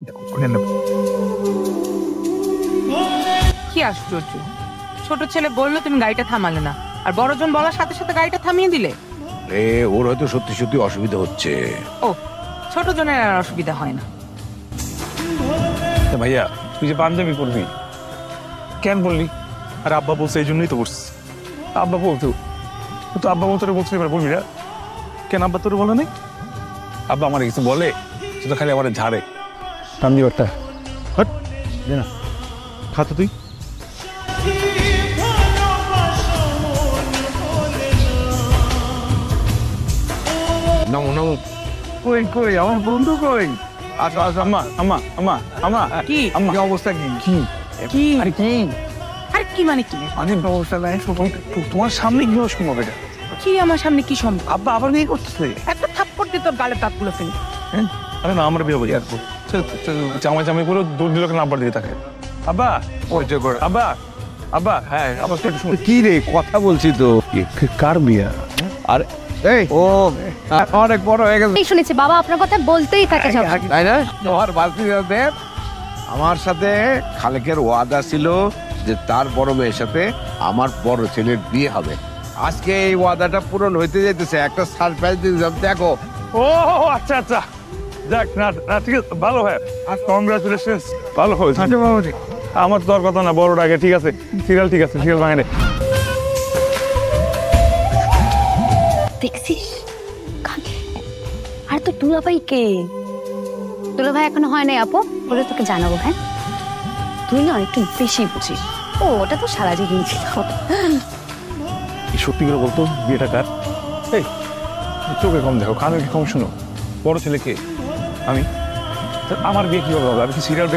কি আশ্চর্য, ছোট ছেলে বললো তুমি গাড়িটা থামালে না, আর বড়জন বলার সাথে সাথে গাড়িটা থামিয়ে দিলে। ওর হয়তো সত্যি সত্যি অসুবিধা হচ্ছে। ও, ছোট জনের আর অসুবিধা হয় না। ভাইয়া তুই যে পাঞ্জাবি পরবি কেন বললি? আর আব্বা বলছে এই জন্যই তো বসছি। আব্বা বলতো, তো আব্বা বলতো বলছি এবার বলবি না কেন আব্বা তোর বলে নাই? আব্বা আমার কিছু বলে, সেটা খালি আমার ঝাড়ে। পাঞ্জাবিটা হট দে না, খা তো তুই। নমো নমো। কই কই আমার বন্ধু কই? আচ্ছা আচ্ছা আম্মা আম্মা আম্মা আম্মা কি আম্মা কি অবস্থা? কি কি কি আরে কি আর কি মানে কি অনেক অবস্থা নাই। তোমার সামনে কি সম্ভব এটা? কি আমার সামনে কি সম্ভব? আব্বা আবার বিয়ে করতেছে। একটা থাপ্পড় দিয়ে তোর গালে দাঁতগুলো ফেলি। আরে না, আমরা বিয়ে ইয়ার জামাই জামাই করে দূর দিল নাম্বার দিয়ে থাকে। আব্বা ওই যে করে। আব্বা আব্বা হ্যাঁ আবার একটু শুন। কি রে, কথা বলছি তো। কার বিয়া? আর এই ও অনেক বড় হয়ে গেছে এই শুনেছি বাবা আপনার কথা বলতেই থাকে সব। তাই না? তোমার বাচ্চাদের আমার সাথে খালেকের ওয়াদা ছিল যে তার বড় মেয়ের সাথে আমার বড় ছেলের বিয়ে হবে। আজকে এই ওয়াদাটা পূরণ হইতে যেতেছে। একটা সারপ্রাইজ দিলাম, দেখো। ও আচ্ছা আচ্ছা, যাক না না ঠিক আছে, ভালো হয়। আর কংগ্রাচুলেশন, ভালো হয়েছে। আমার তোর কথা না, বড় আগে ঠিক আছে। সিরিয়াল ঠিক আছে, সিরিয়াল ভাঙে। দেখছিস আর তো দুলাভাই কে? দুলাভাই এখনো হয় নাই আপু, বলে তোকে জানাবো। হ্যাঁ তুই না একটু বেশি বুঝিস। ও ওটা তো সারা জীবন ছিল। সত্যি করে বলতো বিয়েটা কার? এই চোখে কম দেখো, কানে কম শুনো। বড় ছেলে কে? আমি। আমার বিয়ে কিভাবে হবে? আমি কি সিরিয়াল